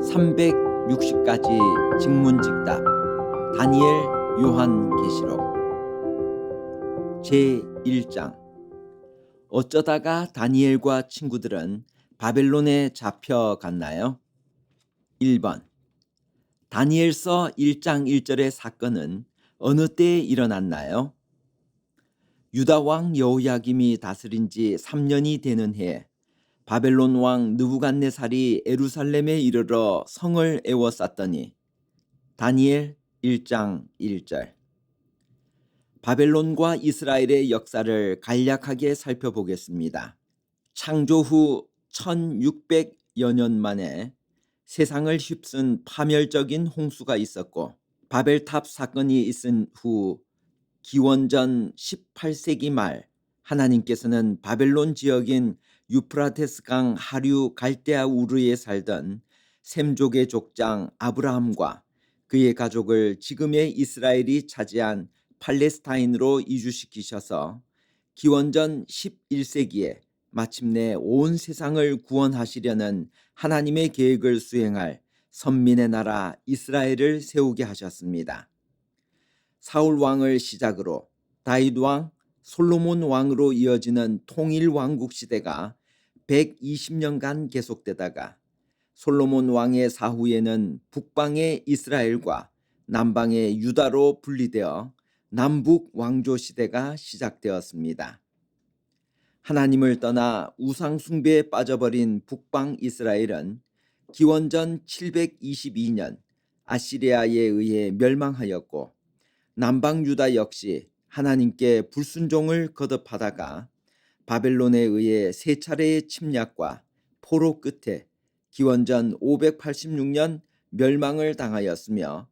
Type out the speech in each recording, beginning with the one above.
360가지 직문직답 다니엘 요한계시록 제1장. 어쩌다가 다니엘과 친구들은 바벨론에 잡혀갔나요? 1번. 다니엘서 1장 1절의 사건은 어느 때에 일어났나요? 유다 왕 여호야김이 다스린 지 3년이 되는 해에 바벨론 왕 느부갓네살이 예루살렘에 이르러 성을 에워쌌더니. 다니엘 1장 1절. 바벨론과 이스라엘의 역사를 간략하게 살펴보겠습니다. 창조 후 1600여 년 만에 세상을 휩쓴 파멸적인 홍수가 있었고, 바벨탑 사건이 있은 후 기원전 18세기 말 하나님께서는 바벨론 지역인 유프라테스강 하류 갈대아 우르에 살던 셈족의 족장 아브라함과 그의 가족을 지금의 이스라엘이 차지한 팔레스타인으로 이주시키셔서 기원전 11세기에 마침내 온 세상을 구원하시려는 하나님의 계획을 수행할 선민의 나라 이스라엘을 세우게 하셨습니다. 사울 왕을 시작으로 다윗 왕, 솔로몬 왕으로 이어지는 통일 왕국 시대가 120년간 계속되다가 솔로몬 왕의 사후에는 북방의 이스라엘과 남방의 유다로 분리되어 남북 왕조 시대가 시작되었습니다. 하나님을 떠나 우상 숭배에 빠져버린 북방 이스라엘은 기원전 722년 아시리아에 의해 멸망하였고, 남방 유다 역시 하나님께 불순종을 거듭하다가 바벨론에 의해 세 차례의 침략과 포로 끝에 기원전 586년 멸망을 당하였으며,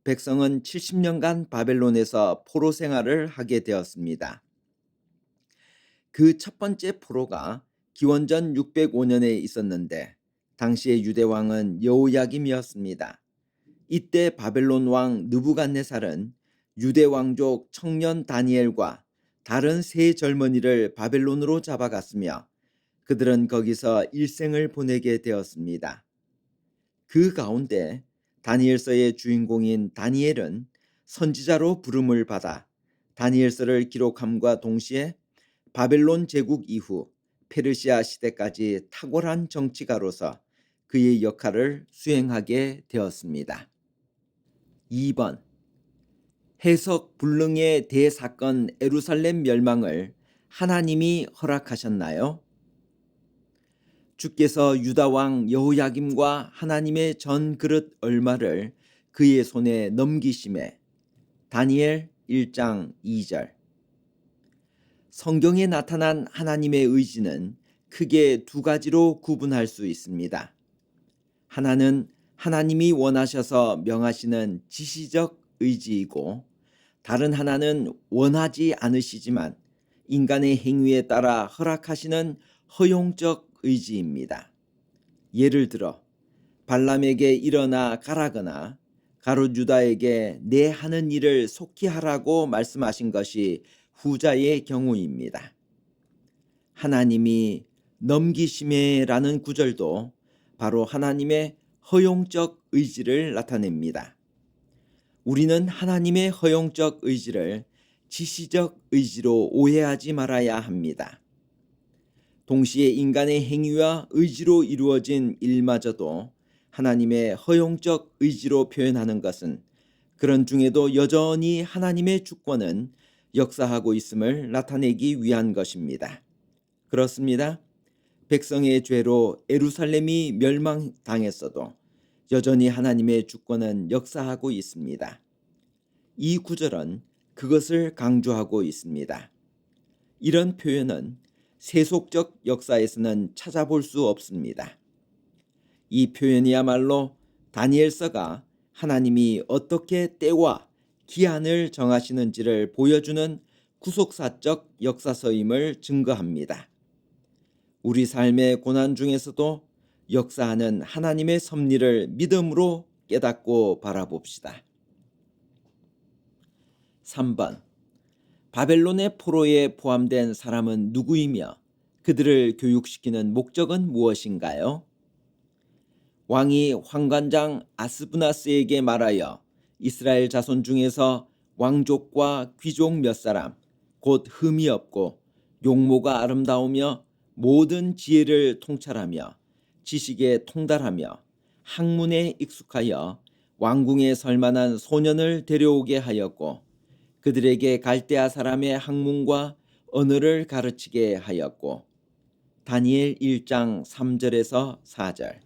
백성은 70년간 바벨론에서 포로 생활을 하게 되었습니다. 그 첫 번째 포로가 기원전 605년에 있었는데 당시의 유대왕은 여호야김이었습니다. 이때 바벨론 왕 느부갓네살은 유대 왕족 청년 다니엘과 다른 세 젊은이를 바벨론으로 잡아갔으며 그들은 거기서 일생을 보내게 되었습니다. 그 가운데 다니엘서의 주인공인 다니엘은 선지자로 부름을 받아 다니엘서를 기록함과 동시에 바벨론 제국 이후 페르시아 시대까지 탁월한 정치가로서 그의 역할을 수행하게 되었습니다. 2번. 해석 불능의 대사건 예루살렘 멸망을 하나님이 허락하셨나요? 주께서 유다 왕 여호야김과 하나님의 전 그릇 얼마를 그의 손에 넘기심에. 다니엘 1장 2절. 성경에 나타난 하나님의 의지는 크게 두 가지로 구분할 수 있습니다. 하나는 하나님이 원하셔서 명하시는 지시적 의지이고, 다른 하나는 원하지 않으시지만 인간의 행위에 따라 허락하시는 허용적 의지입니다. 예를 들어 발람에게 일어나 가라거나 가롯 유다에게 내 하는 일을 속히 하라고 말씀하신 것이 후자의 경우입니다. 하나님이 넘기심에라는 구절도 바로 하나님의 허용적 의지를 나타냅니다. 우리는 하나님의 허용적 의지를 지시적 의지로 오해하지 말아야 합니다. 동시에 인간의 행위와 의지로 이루어진 일마저도 하나님의 허용적 의지로 표현하는 것은 그런 중에도 여전히 하나님의 주권은 역사하고 있음을 나타내기 위한 것입니다. 그렇습니다. 백성의 죄로 예루살렘이 멸망당했어도 여전히 하나님의 주권은 역사하고 있습니다. 이 구절은 그것을 강조하고 있습니다. 이런 표현은 세속적 역사에서는 찾아볼 수 없습니다. 이 표현이야말로 다니엘서가 하나님이 어떻게 때와 기한을 정하시는지를 보여주는 구속사적 역사서임을 증거합니다. 우리 삶의 고난 중에서도 역사하는 하나님의 섭리를 믿음으로 깨닫고 바라봅시다. 3번. 바벨론의 포로에 포함된 사람은 누구이며 그들을 교육시키는 목적은 무엇인가요? 왕이 환관장 아스브나스에게 말하여 이스라엘 자손 중에서 왕족과 귀족 몇 사람 곧 흠이 없고 용모가 아름다우며 모든 지혜를 통찰하며 지식에 통달하며 학문에 익숙하여 왕궁에 설만한 소년을 데려오게 하였고 그들에게 갈대아 사람의 학문과 언어를 가르치게 하였고. 다니엘 1장 3절에서 4절.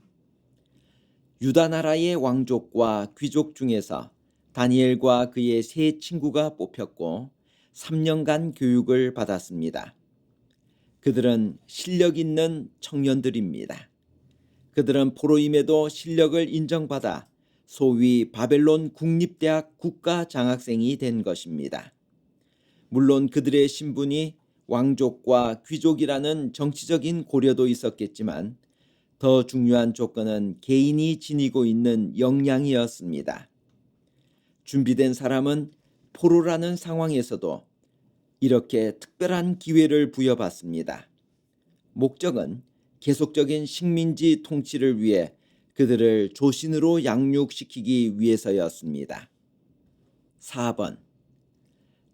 유다 나라의 왕족과 귀족 중에서 다니엘과 그의 세 친구가 뽑혔고 3년간 교육을 받았습니다. 그들은 실력 있는 청년들입니다. 그들은 포로임에도 실력을 인정받아 소위 바벨론 국립대학 국가장학생이 된 것입니다. 물론 그들의 신분이 왕족과 귀족이라는 정치적인 고려도 있었겠지만 더 중요한 조건은 개인이 지니고 있는 역량이었습니다. 준비된 사람은 포로라는 상황에서도 이렇게 특별한 기회를 부여받습니다. 목적은 계속적인 식민지 통치를 위해 그들을 조신으로 양육시키기 위해서였습니다. 4번.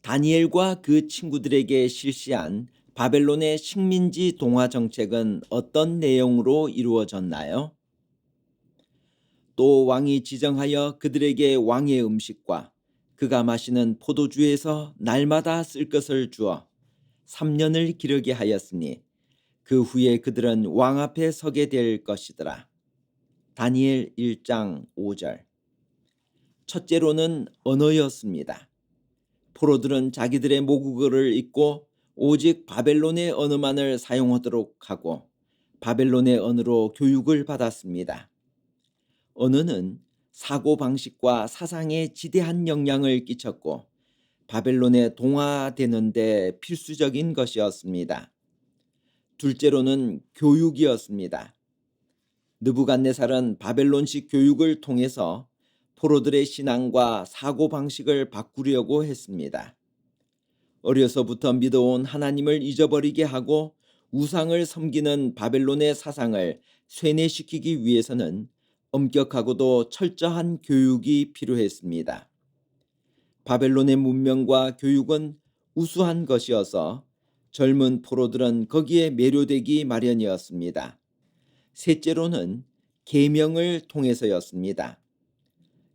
다니엘과 그 친구들에게 실시한 바벨론의 식민지 동화 정책은 어떤 내용으로 이루어졌나요? 또 왕이 지정하여 그들에게 왕의 음식과 그가 마시는 포도주에서 날마다 쓸 것을 주어 3년을 기르게 하였으니 그 후에 그들은 왕 앞에 서게 될 것이더라. 다니엘 1장 5절. 첫째로는 언어였습니다. 포로들은 자기들의 모국어를 잊고 오직 바벨론의 언어만을 사용하도록 하고 바벨론의 언어로 교육을 받았습니다. 언어는 사고방식과 사상에 지대한 영향을 끼쳤고 바벨론에 동화되는 데 필수적인 것이었습니다. 둘째로는 교육이었습니다. 느부갓네살은 바벨론식 교육을 통해서 포로들의 신앙과 사고방식을 바꾸려고 했습니다. 어려서부터 믿어온 하나님을 잊어버리게 하고 우상을 섬기는 바벨론의 사상을 쇠뇌시키기 위해서는 엄격하고도 철저한 교육이 필요했습니다. 바벨론의 문명과 교육은 우수한 것이어서 젊은 포로들은 거기에 매료되기 마련이었습니다. 셋째로는 계명을 통해서였습니다.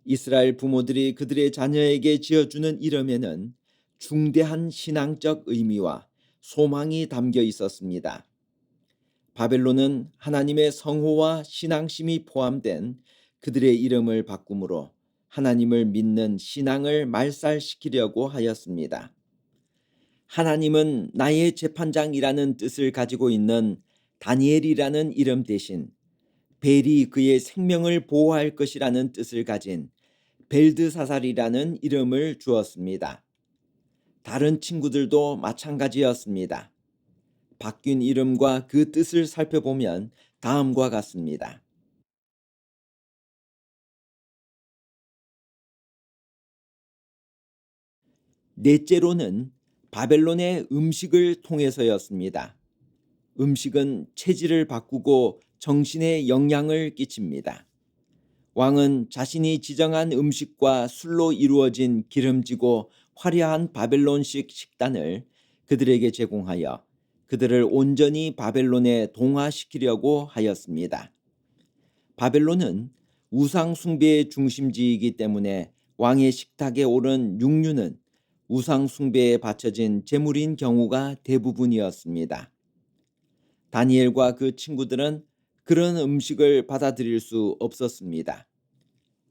이스라엘 부모들이 그들의 자녀에게 지어주는 이름에는 중대한 신앙적 의미와 소망이 담겨 있었습니다. 바벨론은 하나님의 성호와 신앙심이 포함된 그들의 이름을 바꿈으로 하나님을 믿는 신앙을 말살시키려고 하였습니다. 하나님은 나의 재판장이라는 뜻을 가지고 있는 다니엘이라는 이름 대신 벨이 그의 생명을 보호할 것이라는 뜻을 가진 벨드사살이라는 이름을 주었습니다. 다른 친구들도 마찬가지였습니다. 바뀐 이름과 그 뜻을 살펴보면 다음과 같습니다. 넷째로는 바벨론의 음식을 통해서였습니다. 음식은 체질을 바꾸고 정신에 영향을 끼칩니다. 왕은 자신이 지정한 음식과 술로 이루어진 기름지고 화려한 바벨론식 식단을 그들에게 제공하여 그들을 온전히 바벨론에 동화시키려고 하였습니다. 바벨론은 우상 숭배의 중심지이기 때문에 왕의 식탁에 오른 육류는 우상 숭배에 바쳐진 제물인 경우가 대부분이었습니다. 다니엘과 그 친구들은 그런 음식을 받아들일 수 없었습니다.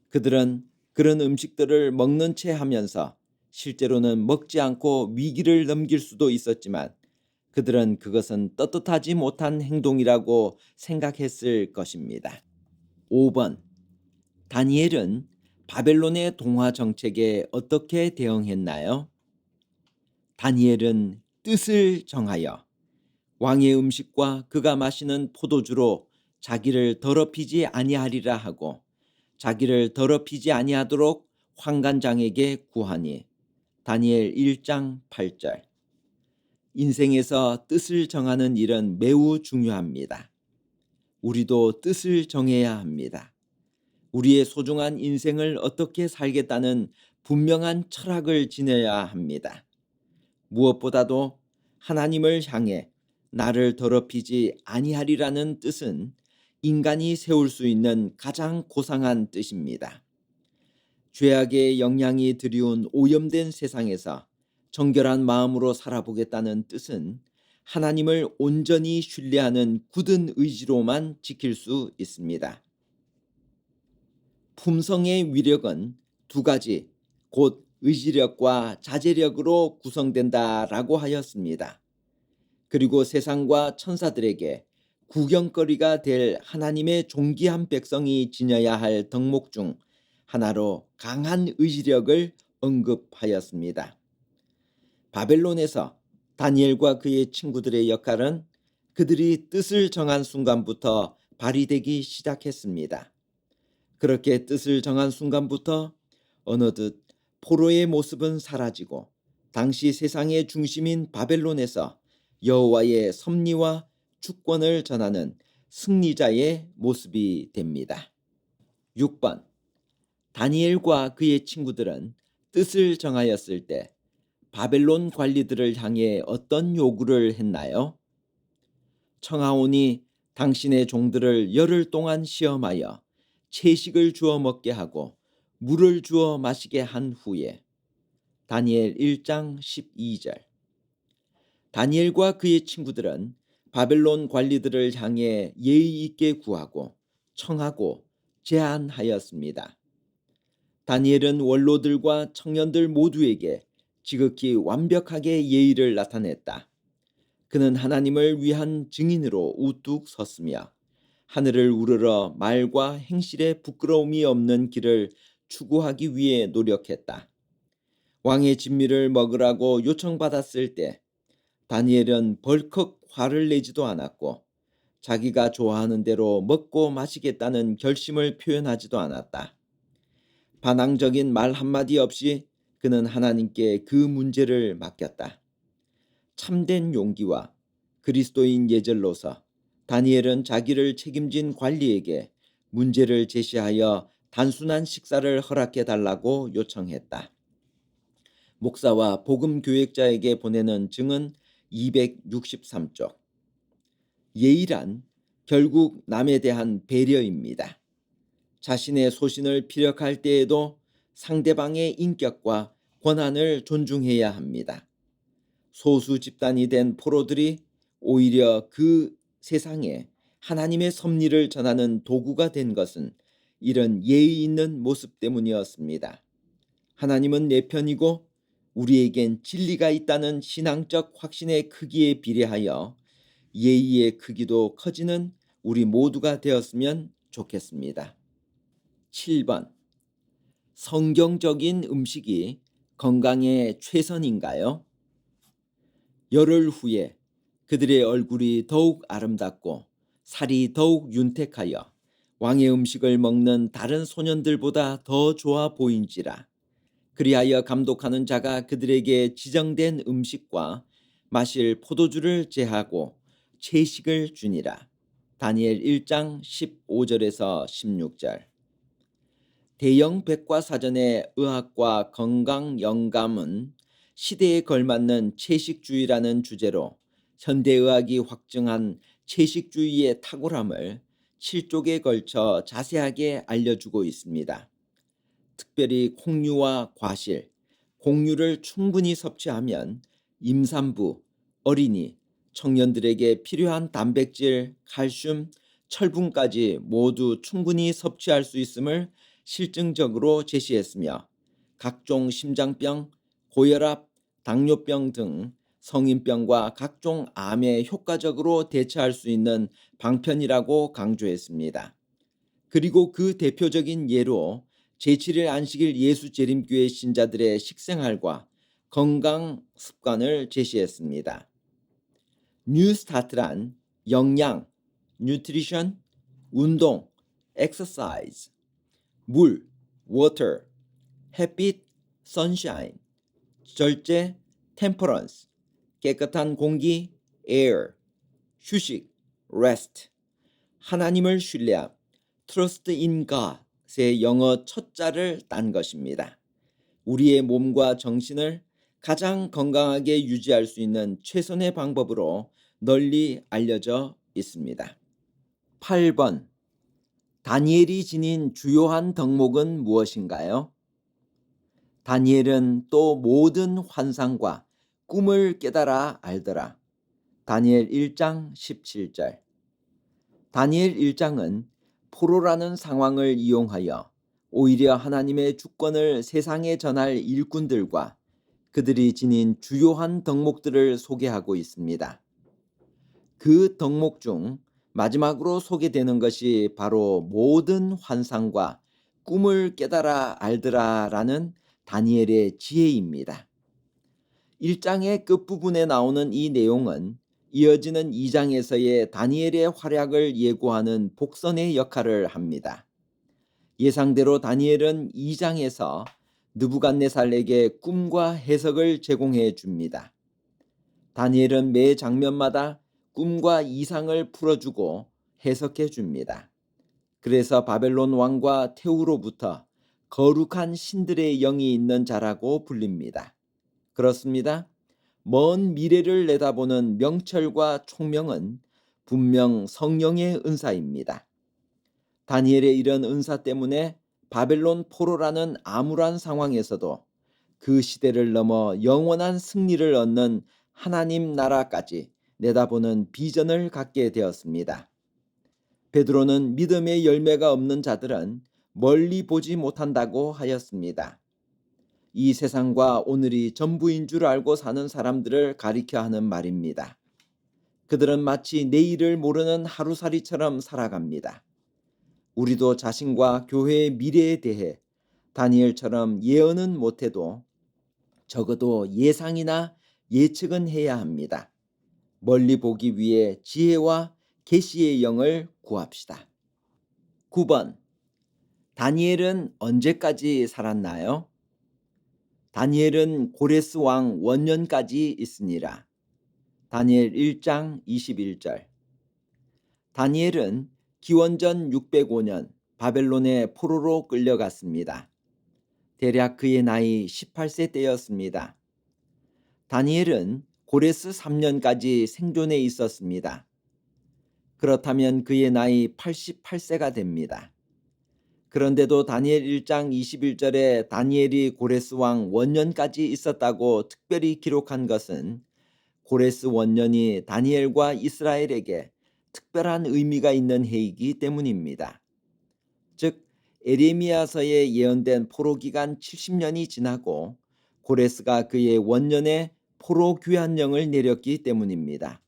그들은 그런 음식들을 먹는 채 하면서 실제로는 먹지 않고 위기를 넘길 수도 있었지만 그들은 그것은 떳떳하지 못한 행동이라고 생각했을 것입니다. 5번. 다니엘은 바벨론의 동화 정책에 어떻게 대응했나요? 다니엘은 뜻을 정하여 왕의 음식과 그가 마시는 포도주로 자기를 더럽히지 아니하리라 하고 자기를 더럽히지 아니하도록 환관장에게 구하니. 다니엘 1장 8절. 인생에서 뜻을 정하는 일은 매우 중요합니다. 우리도 뜻을 정해야 합니다. 우리의 소중한 인생을 어떻게 살겠다는 분명한 철학을 지녀야 합니다. 무엇보다도 하나님을 향해 나를 더럽히지 아니하리라는 뜻은 인간이 세울 수 있는 가장 고상한 뜻입니다. 죄악의 영향이 드리운 오염된 세상에서 정결한 마음으로 살아보겠다는 뜻은 하나님을 온전히 신뢰하는 굳은 의지로만 지킬 수 있습니다. 품성의 위력은 두 가지, 곧 의지력과 자제력으로 구성된다라고 하였습니다. 그리고 세상과 천사들에게 구경거리가 될 하나님의 존귀한 백성이 지녀야 할 덕목 중 하나로 강한 의지력을 언급하였습니다. 바벨론에서 다니엘과 그의 친구들의 역할은 그들이 뜻을 정한 순간부터 발휘되기 시작했습니다. 그렇게 뜻을 정한 순간부터 어느덧 포로의 모습은 사라지고 당시 세상의 중심인 바벨론에서 여호와의 섭리와 주권을 전하는 승리자의 모습이 됩니다. 6번. 다니엘과 그의 친구들은 뜻을 정하였을 때 바벨론 관리들을 향해 어떤 요구를 했나요? 청하오니 당신의 종들을 열흘 동안 시험하여 채식을 주어 먹게 하고 물을 주어 마시게 한 후에 다니엘 1장 12절. 다니엘과 그의 친구들은 바벨론 관리들을 향해 예의 있게 구하고 청하고 제안하였습니다. 다니엘은 원로들과 청년들 모두에게 지극히 완벽하게 예의를 나타냈다. 그는 하나님을 위한 증인으로 우뚝 섰으며 하늘을 우러러 말과 행실에 부끄러움이 없는 길을 추구하기 위해 노력했다. 왕의 진미를 먹으라고 요청받았을 때 다니엘은 벌컥 화를 내지도 않았고 자기가 좋아하는 대로 먹고 마시겠다는 결심을 표현하지도 않았다. 반항적인 말 한마디 없이 그는 하나님께 그 문제를 맡겼다. 참된 용기와 그리스도인 예절로서 다니엘은 자기를 책임진 관리에게 문제를 제시하여 단순한 식사를 허락해 달라고 요청했다. 목사와 복음 교역자에게 보내는 증은 263쪽. 예의란 결국 남에 대한 배려입니다. 자신의 소신을 피력할 때에도 상대방의 인격과 권한을 존중해야 합니다. 소수 집단이 된 포로들이 오히려 그 세상에 하나님의 섭리를 전하는 도구가 된 것은 이런 예의 있는 모습 때문이었습니다. 하나님은 내 편이고 우리에겐 진리가 있다는 신앙적 확신의 크기에 비례하여 예의의 크기도 커지는 우리 모두가 되었으면 좋겠습니다. 7번. 성경적인 음식이 건강에 최선인가요? 열흘 후에 그들의 얼굴이 더욱 아름답고 살이 더욱 윤택하여 왕의 음식을 먹는 다른 소년들보다 더 좋아 보인지라. 그리하여 감독하는 자가 그들에게 지정된 음식과 마실 포도주를 제하고 채식을 주니라. 다니엘 1장 15절에서 16절. 대형 백과사전의 의학과 건강 영감은 시대에 걸맞는 채식주의라는 주제로 현대의학이 확증한 채식주의의 탁월함을 7쪽에 걸쳐 자세하게 알려주고 있습니다. 특별히 콩류와 과실, 곡류를 충분히 섭취하면 임산부, 어린이, 청년들에게 필요한 단백질, 칼슘, 철분까지 모두 충분히 섭취할 수 있음을 실증적으로 제시했으며 각종 심장병, 고혈압, 당뇨병 등 성인병과 각종 암에 효과적으로 대처할 수 있는 방편이라고 강조했습니다. 그리고 그 대표적인 예로 제7일 안식일 예수 재림교회 신자들의 식생활과 건강 습관을 제시했습니다. 뉴스타트란 영양, nutrition, 운동, exercise, 물, water, 햇빛, sunshine, 절제, temperance, 깨끗한 공기, air, 휴식, rest, 하나님을 신뢰함, trust in God, 새 영어 첫 자를 딴 것입니다. 우리의 몸과 정신을 가장 건강하게 유지할 수 있는 최선의 방법으로 널리 알려져 있습니다. 8번. 다니엘이 지닌 주요한 덕목은 무엇인가요? 다니엘은 또 모든 환상과 꿈을 깨달아 알더라. 다니엘 1장 17절. 다니엘 1장은 포로라는 상황을 이용하여 오히려 하나님의 주권을 세상에 전할 일꾼들과 그들이 지닌 주요한 덕목들을 소개하고 있습니다. 그 덕목 중 마지막으로 소개되는 것이 바로 모든 환상과 꿈을 깨달아 알더라라는 다니엘의 지혜입니다. 1장의 끝부분에 나오는 이 내용은 이어지는 2장에서의 다니엘의 활약을 예고하는 복선의 역할을 합니다. 예상대로 다니엘은 2장에서 느부갓네살에게 꿈과 해석을 제공해 줍니다. 다니엘은 매 장면마다 꿈과 이상을 풀어주고 해석해 줍니다. 그래서 바벨론 왕과 태후로부터 거룩한 신들의 영이 있는 자라고 불립니다. 그렇습니다. 먼 미래를 내다보는 명철과 총명은 분명 성령의 은사입니다. 다니엘의 이런 은사 때문에 바벨론 포로라는 암울한 상황에서도 그 시대를 넘어 영원한 승리를 얻는 하나님 나라까지 내다보는 비전을 갖게 되었습니다. 베드로는 믿음의 열매가 없는 자들은 멀리 보지 못한다고 하였습니다. 이 세상과 오늘이 전부인 줄 알고 사는 사람들을 가리켜 하는 말입니다. 그들은 마치 내일을 모르는 하루살이처럼 살아갑니다. 우리도 자신과 교회의 미래에 대해 다니엘처럼 예언은 못해도 적어도 예상이나 예측은 해야 합니다. 멀리 보기 위해 지혜와 계시의 영을 구합시다. 9번. 다니엘은 언제까지 살았나요? 다니엘은 고레스 왕 원년까지 있으니라. 다니엘 1장 21절. 다니엘은 기원전 605년 바벨론의 포로로 끌려갔습니다. 대략 그의 나이 18세 때였습니다. 다니엘은 고레스 3년까지 생존해 있었습니다. 그렇다면 그의 나이 88세가 됩니다. 그런데도 다니엘 1장 21절에 다니엘이 고레스 왕 원년까지 있었다고 특별히 기록한 것은 고레스 원년이 다니엘과 이스라엘에게 특별한 의미가 있는 해이기 때문입니다. 즉 에레미야서에 예언된 포로 기간 70년이 지나고 고레스가 그의 원년에 포로 귀환령을 내렸기 때문입니다.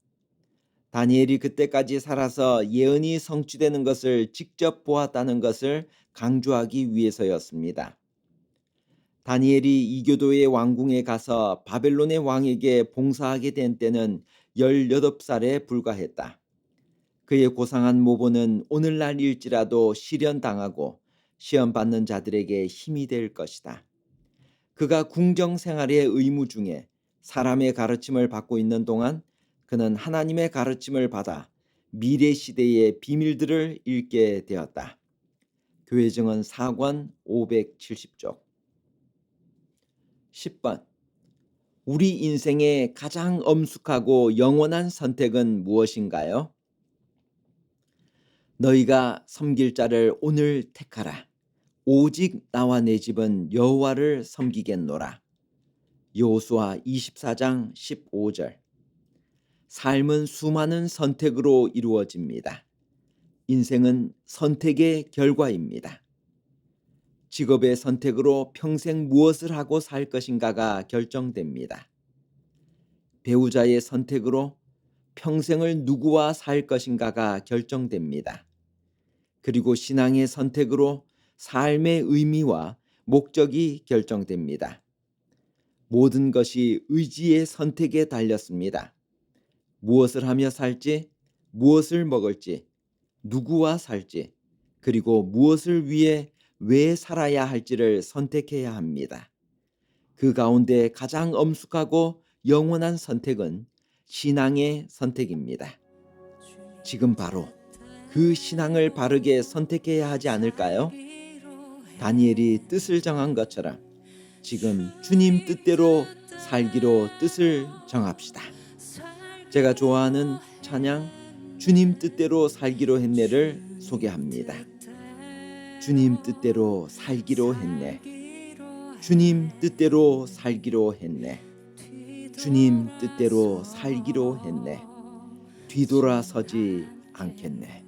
다니엘이 그때까지 살아서 예언이 성취되는 것을 직접 보았다는 것을 강조하기 위해서였습니다. 다니엘이 이교도의 왕궁에 가서 바벨론의 왕에게 봉사하게 된 때는 18살에 불과했다. 그의 고상한 모본은 오늘날일지라도 실현당하고 시험받는 자들에게 힘이 될 것이다. 그가 궁정 생활의 의무 중에 사람의 가르침을 받고 있는 동안 그는 하나님의 가르침을 받아 미래 시대의 비밀들을 읽게 되었다. 교회증언 4권 570쪽. 10번. 우리 인생의 가장 엄숙하고 영원한 선택은 무엇인가요? 너희가 섬길 자를 오늘 택하라. 오직 나와 내 집은 여호와를 섬기겠노라. 여호수아 24장 15절. 삶은 수많은 선택으로 이루어집니다. 인생은 선택의 결과입니다. 직업의 선택으로 평생 무엇을 하고 살 것인가가 결정됩니다. 배우자의 선택으로 평생을 누구와 살 것인가가 결정됩니다. 그리고 신앙의 선택으로 삶의 의미와 목적이 결정됩니다. 모든 것이 의지의 선택에 달렸습니다. 무엇을 하며 살지, 무엇을 먹을지, 누구와 살지, 그리고 무엇을 위해 왜 살아야 할지를 선택해야 합니다. 그 가운데 가장 엄숙하고 영원한 선택은 신앙의 선택입니다. 지금 바로 그 신앙을 바르게 선택해야 하지 않을까요? 다니엘이 뜻을 정한 것처럼 지금 주님 뜻대로 살기로 뜻을 정합시다. 제가 좋아하는 찬양 주님 뜻대로 살기로 했네를 소개합니다. 주님 뜻대로 살기로 했네. 주님 뜻대로 살기로 했네. 주님 뜻대로 살기로 했네. 뒤돌아서지 않겠네.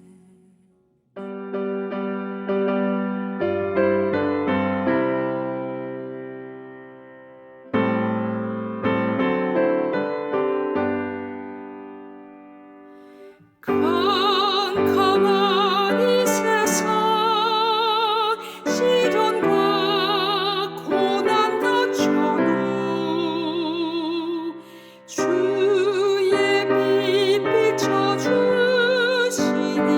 캄캄한 이 세상 시련과 고난 닥쳐도 주의 빛 비춰주시니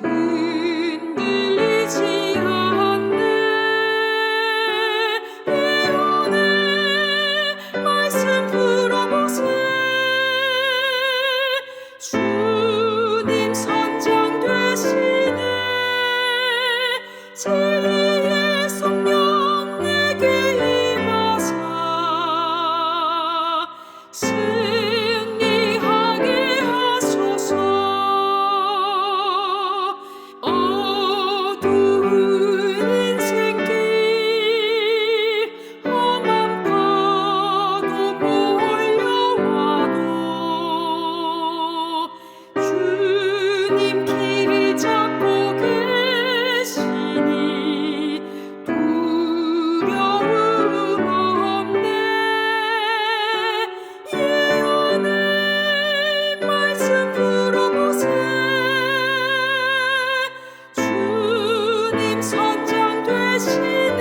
흔들리지 않네. 예언의 말씀 들어보세. 주님 선장 되시네. 진리의 성령 내게 임하사 승리하게 하소서. 어두운 인생길 험한 파도 몰려와도 주님 길을 잡고 계시니 두려움 없네. 예언의 말씀 들어보세. 주님 선장 되시네.